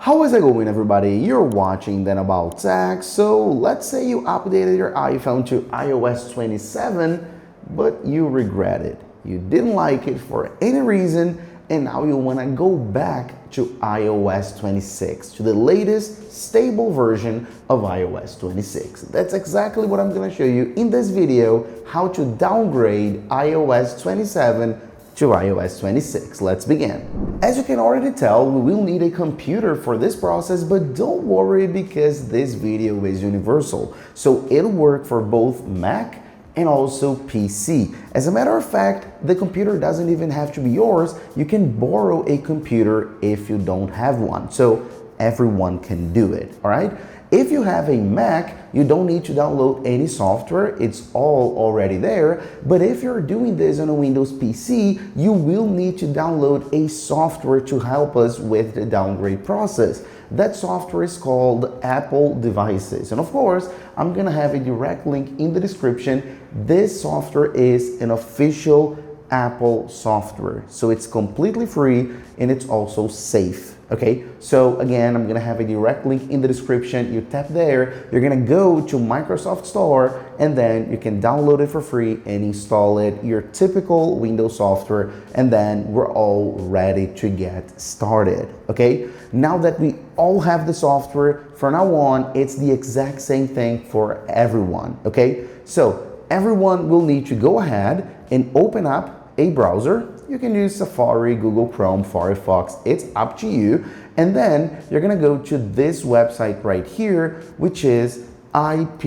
How is it going, everybody? You're watching Then About Tech. So let's say you updated your iPhone to iOS 27, but you regret it. You didn't like it for any reason, and now you want to go back to iOS 26, to the latest stable version of iOS 26. That's exactly what I'm going to show you in this video, how to downgrade iOS 27 to iOS 26. Let's begin. As you can already tell, we will need a computer for this process, but don't worry because this video is universal. So it'll work for both Mac and also PC. As a matter of fact, the computer doesn't even have to be yours. You can borrow a computer if you don't have one. So everyone can do it, all right? If you have a Mac, you don't need to download any software. It's all already there. But if you're doing this on a Windows PC, you will need to download a software to help us with the downgrade process. That software is called Apple Devices. And of course, I'm gonna have a direct link in the description. This software is an official Apple software. So it's completely free and it's also safe. Okay, so again, I'm gonna have a direct link in the description. You tap there, you're gonna go to Microsoft Store, and then you can download it for free and install it, your typical Windows software, and then we're all ready to get started. Okay, now that we all have the software, from now on, it's the exact same thing for everyone. Okay, so everyone will need to go ahead and open up a browser. You can use Safari, Google Chrome, Firefox, it's up to you. And then you're gonna go to this website right here, which is ipsw.me.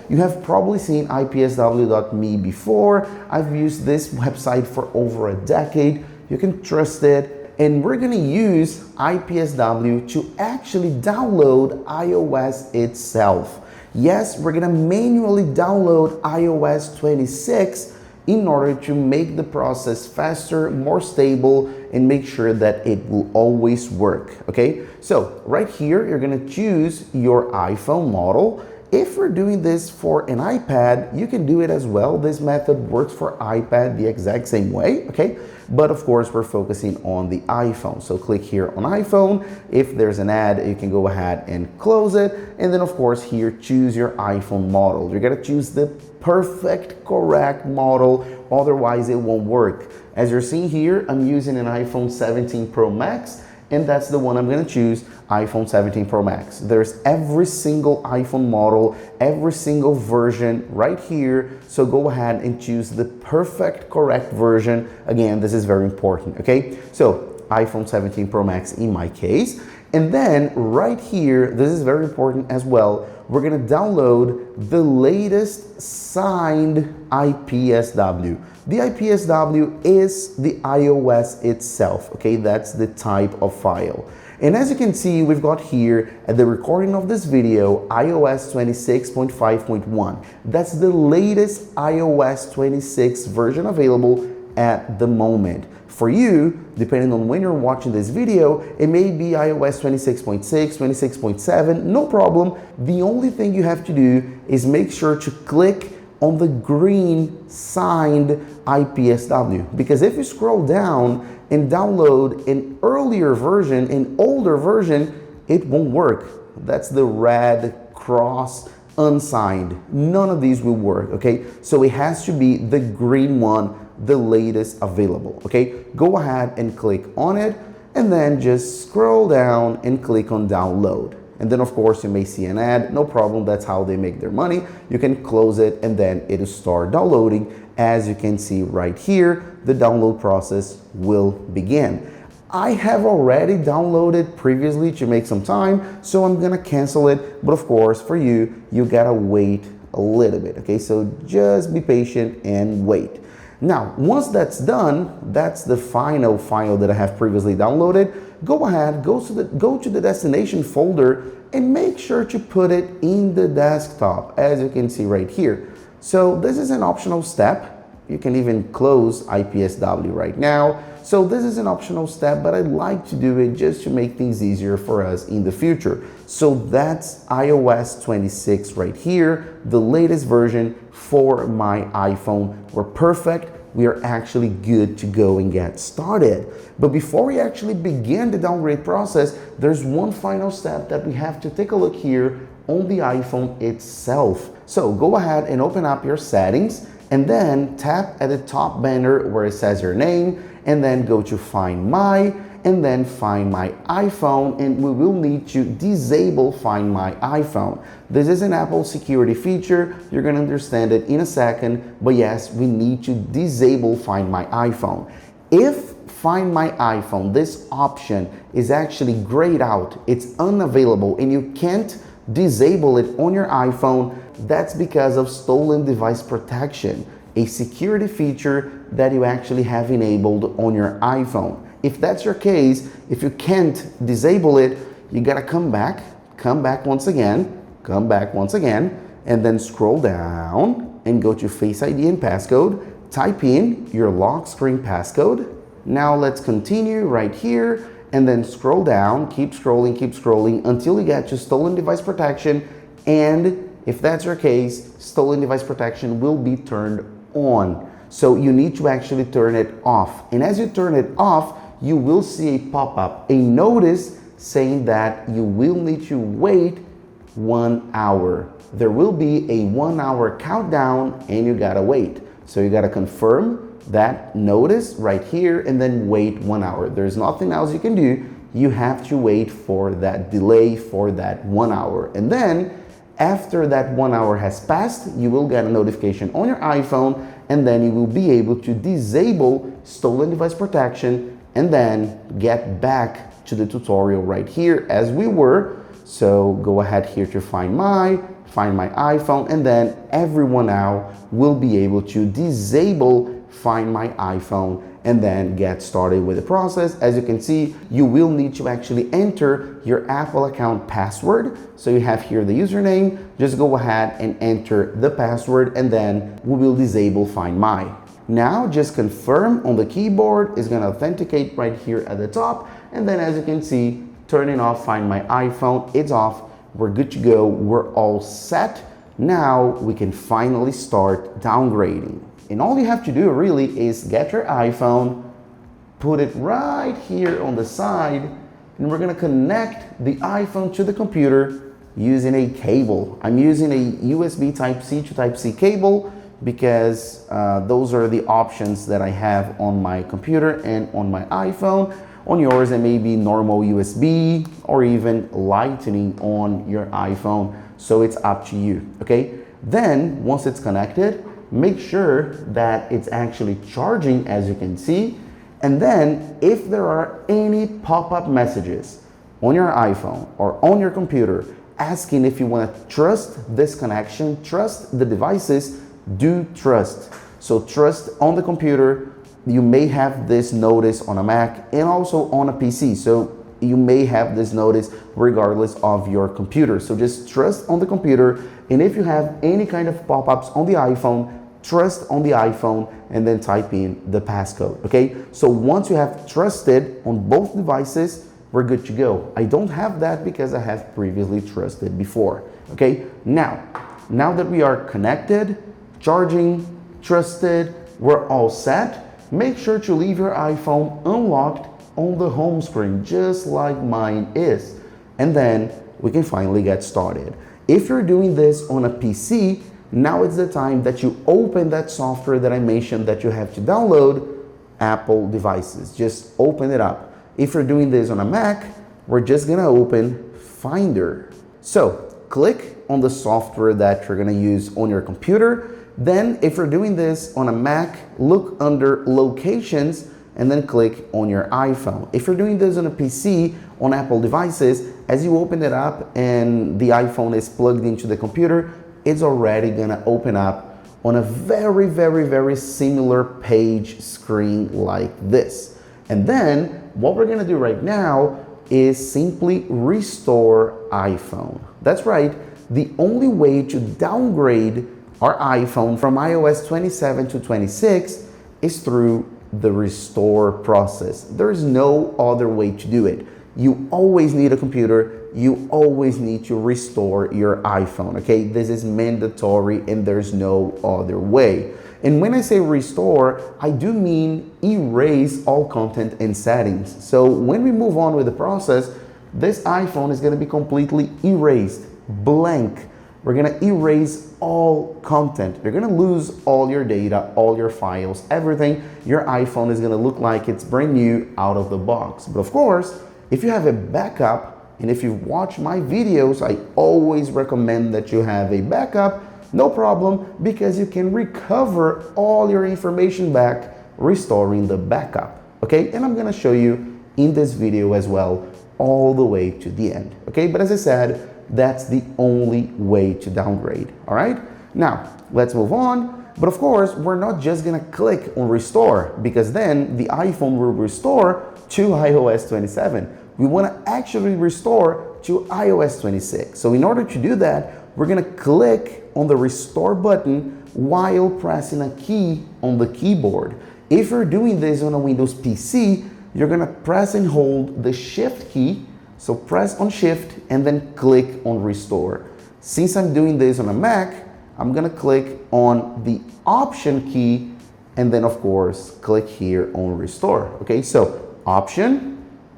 You have probably seen ipsw.me before. I've used this website for over a decade. You can trust it. And we're gonna use IPSW to actually download iOS itself. Yes, we're gonna manually download iOS 26 in order to make the process faster, more stable, and make sure that it will always work, okay? So right here, you're gonna choose your iPhone model. If we're doing this for an iPad, you can do it as well. This method works for iPad the exact same way, okay? But of course, we're focusing on the iPhone. So click here on iPhone. If there's an ad, you can go ahead and close it. And then of course here, choose your iPhone model. You're gonna choose the perfect, correct model, otherwise it won't work. As you're seeing here, I'm using an iPhone 17 Pro Max, and that's the one I'm gonna choose, iPhone 17 Pro Max. There's every single iPhone model, every single version right here. So go ahead and choose the perfect, correct version. Again, this is very important, okay? So iPhone 17 Pro Max in my case. And then right here, this is very important as well, we're gonna download the latest signed IPSW. The IPSW is the iOS itself, okay? That's the type of file. And as you can see, we've got here at the recording of this video, iOS 26.5.1. That's the latest iOS 26 version available at the moment. For you, depending on when you're watching this video, it may be iOS 26.6, 26.7, no problem. The only thing you have to do is make sure to click on the green signed IPSW, because if you scroll down and download an earlier version, an older version, it won't work. That's the red cross unsigned. None of these will work, okay? So it has to be the green one, the latest available, okay? Go ahead and click on it, and then just scroll down and click on download. And then of course you may see an ad, no problem, that's how they make their money. You can close it and then it'll start downloading. As you can see right here, the download process will begin. I have already downloaded previously to make some time, so I'm gonna cancel it. But of course, for you, you gotta wait a little bit, okay? So just be patient and wait. Now, once that's done, that's the final file that I have previously downloaded. Go ahead, go to the destination folder and make sure to put it in the desktop, as you can see right here. So this is an optional step. You can even close IPSW right now. So this is an optional step, but I'd like to do it just to make things easier for us in the future. So that's iOS 26 right here, the latest version for my iPhone. We're perfect. we are actually good to go and get started. But before we actually begin the downgrade process, there's one final step that we have to take a look here on the iPhone itself. So go ahead and open up your settings and then tap at the top banner where it says your name, and then go to Find My, and then Find My iPhone, and we will need to disable Find My iPhone. This is an Apple security feature. You're gonna understand it in a second, but yes, we need to disable Find My iPhone. If Find My iPhone, this option is actually grayed out, it's unavailable, and you can't disable it on your iPhone, that's because of stolen device protection, a security feature that you actually have enabled on your iPhone. If that's your case, if you can't disable it, you gotta come back once again, and then scroll down and go to Face ID and passcode, type in your lock screen passcode. Now let's continue right here, and then scroll down, keep scrolling until you get to stolen device protection, and if that's your case, stolen device protection will be turned on. So you need to actually turn it off. And as you turn it off, you will see a pop-up, a notice saying that you will need to wait 1 hour. There will be a 1 hour countdown and you gotta wait. So you gotta confirm that notice right here and then wait 1 hour. There's nothing else you can do. You have to wait for that delay for that 1 hour. And then after that 1 hour has passed, you will get a notification on your iPhone, and then you will be able to disable stolen device protection and then get back to the tutorial right here as we were. So go ahead here to Find My iPhone, and then everyone now will be able to disable Find My iPhone and then get started with the process. As you can see, you will need to actually enter your Apple account password. So you have here the username, just go ahead and enter the password, and then we will disable Find My. Now just confirm on the keyboard, it's gonna authenticate right here at the top, and then as you can see, turning off Find My iPhone, it's off, we're good to go, we're all set. Now we can finally start downgrading. And all you have to do really is get your iPhone, put it right here on the side, and we're gonna connect the iPhone to the computer using a cable. I'm using a USB Type-C to Type-C cable because those are the options that I have on my computer and on my iPhone. On yours, it may be normal USB or even Lightning on your iPhone. So it's up to you, okay? Then once it's connected, make sure that it's actually charging, as you can see. And then if there are any pop-up messages on your iPhone or on your computer asking if you want to trust this connection, trust the devices, do trust. So trust on the computer. You may have this notice on a Mac and also on a PC. So you may have this notice regardless of your computer. So just trust on the computer. And if you have any kind of pop-ups on the iPhone, trust on the iPhone and then type in the passcode, okay? So once you have trusted on both devices, we're good to go. I don't have that because I have previously trusted before, okay? Now that we are connected, charging, trusted, we're all set. Make sure to leave your iPhone unlocked on the home screen, just like mine is. And then we can finally get started. If you're doing this on a PC, now it's the time that you open that software that I mentioned that you have to download, Apple devices. Just open it up. If you're doing this on a Mac, we're just gonna open Finder. So click on the software that you're gonna use on your computer. Then if you're doing this on a Mac, look under Locations and then click on your iPhone. If you're doing this on a PC, on Apple devices, as you open it up and the iPhone is plugged into the computer, it's already gonna open up on a very, very, very similar page screen like this. And then what we're gonna do right now is simply restore iPhone. That's right, the only way to downgrade our iPhone from iOS 27 to 26 is through the restore process. There is no other way to do it. you always need a computer, you always need to restore your iPhone, okay? This is mandatory and there's no other way. And when I say restore, I do mean erase all content and settings. So when we move on with the process, this iPhone is gonna be completely erased, blank. We're gonna erase all content. You're gonna lose all your data, all your files, everything. Your iPhone is gonna look like it's brand new out of the box. But of course, if you have a backup, and if you watch my videos, I always recommend that you have a backup. No problem, because you can recover all your information back, restoring the backup, okay? And I'm gonna show you in this video as well, all the way to the end, okay? But as I said, that's the only way to downgrade, all right? Now, let's move on. But of course, we're not just gonna click on restore, because then the iPhone will restore to iOS 27. We wanna actually restore to iOS 26. So in order to do that, we're gonna click on the restore button while pressing a key on the keyboard. If you're doing this on a Windows PC, you're gonna press and hold the shift key. So press on shift and then click on restore. Since I'm doing this on a Mac, I'm gonna click on the option key and then of course click here on restore. Okay, so option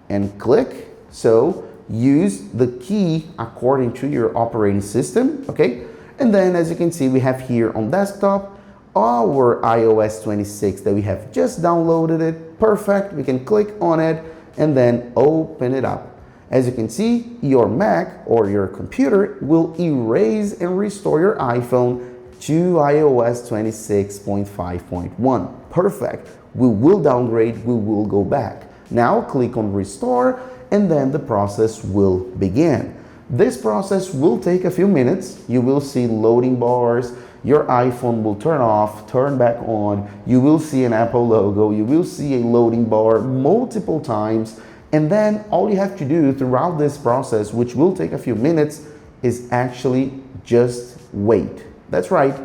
and click. So use the key according to your operating system, okay? And then as you can see, we have here on desktop our iOS 26 that we have just downloaded it. Perfect, we can click on it and then open it up. As you can see, your Mac or your computer will erase and restore your iPhone to iOS 26.5.1. Perfect, we will downgrade, we will go back. Now click on restore and then the process will begin. This process will take a few minutes. You will see loading bars, your iPhone will turn off, turn back on, you will see an Apple logo, you will see a loading bar multiple times, and then all you have to do throughout this process, which will take a few minutes, is actually just wait. That's right,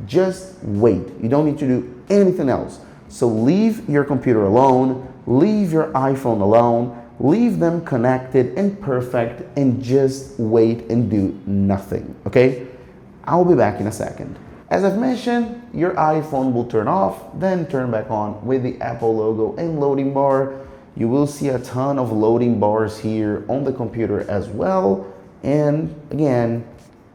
just wait. You don't need to do anything else. So leave your computer alone, leave your iPhone alone, leave them connected and perfect and just wait and do nothing, okay? I'll be back in a second. As I've mentioned, your iPhone will turn off, then turn back on with the Apple logo and loading bar. You will see a ton of loading bars here on the computer as well. And again,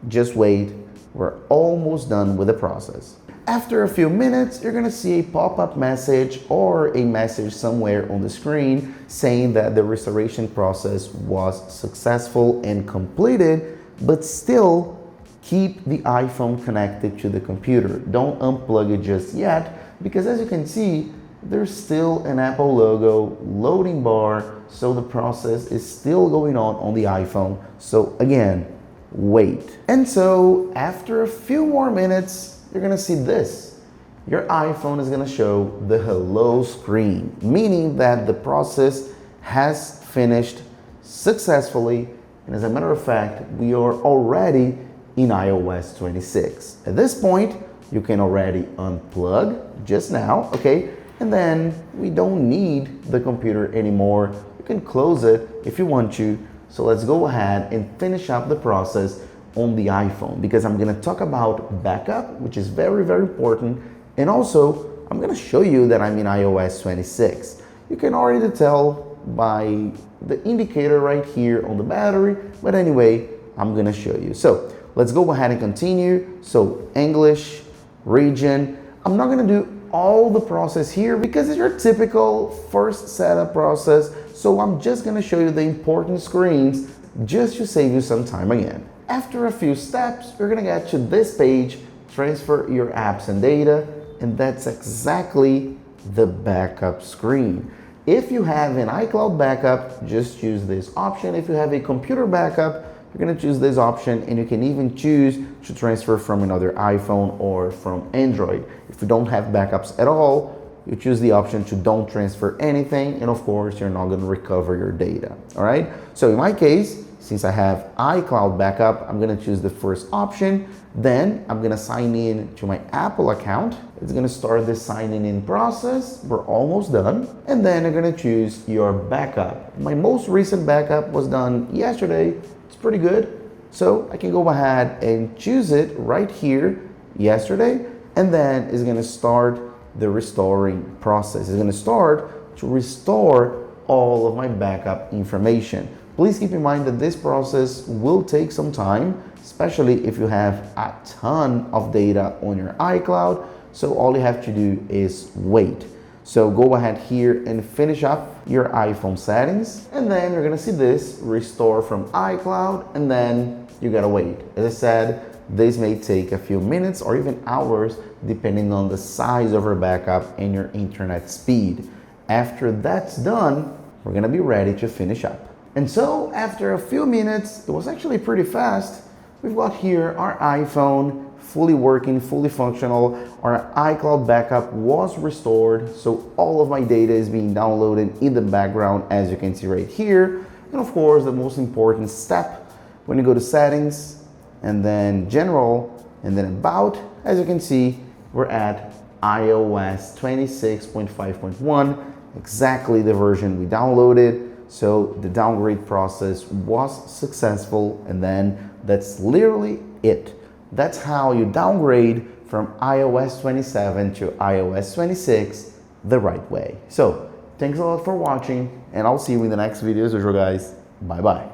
just wait. We're almost done with the process. After a few minutes, you're gonna see a pop-up message or a message somewhere on the screen saying that the restoration process was successful and completed, but still keep the iPhone connected to the computer. Don't unplug it just yet, because as you can see, there's still an Apple logo, loading bar, so the process is still going on the iPhone. So again, wait. And so after a few more minutes, you're gonna see this. Your iPhone is gonna show the hello screen, meaning that the process has finished successfully. And as a matter of fact, we are already in iOS 26. At this point, you can already unplug just now, okay? And then we don't need the computer anymore. You can close it if you want to. So let's go ahead and finish up the process on the iPhone, because I'm gonna talk about backup, which is very, very important. And also, I'm gonna show you that I'm in iOS 26. You can already tell by the indicator right here on the battery, but anyway, I'm gonna show you. So let's go ahead and continue. So English, region. I'm not gonna do all the process here because it's your typical first setup process. So I'm just gonna show you the important screens just to save you some time again. After a few steps, you're gonna get to this page, transfer your apps and data, and that's exactly the backup screen. If you have an iCloud backup, just choose this option. If you have a computer backup, you're gonna choose this option, and you can even choose to transfer from another iPhone or from Android. If you don't have backups at all, you choose the option to don't transfer anything, and of course you're not going to recover your data. All right, so in my case, since I have iCloud backup, I'm going to choose the first option. Then I'm going to sign in to my Apple account. It's going to start the signing in process. We're almost done. And then I'm going to choose your backup. My most recent backup was done yesterday. It's pretty good. So I can go ahead and choose it right here, yesterday. And then it's going to start the restoring process. It's going to start to restore all of my backup information. Please keep in mind that this process will take some time, especially if you have a ton of data on your iCloud. So all you have to do is wait. So go ahead here and finish up your iPhone settings, and then you're gonna see this restore from iCloud, and then you gotta wait. As I said, this may take a few minutes or even hours depending on the size of your backup and your internet speed. After that's done, we're gonna be ready to finish up. And so after a few minutes, it was actually pretty fast. We've got here our iPhone fully working, fully functional. Our iCloud backup was restored. So all of my data is being downloaded in the background, as you can see right here. And of course, the most important step, when you go to settings and then general and then about, as you can see, we're at iOS 26.5.1, exactly the version we downloaded. So the downgrade process was successful, and then that's literally it. That's how you downgrade from iOS 27 to iOS 26 the right way. So thanks a lot for watching, and I'll see you in the next video as usual, guys. Bye bye.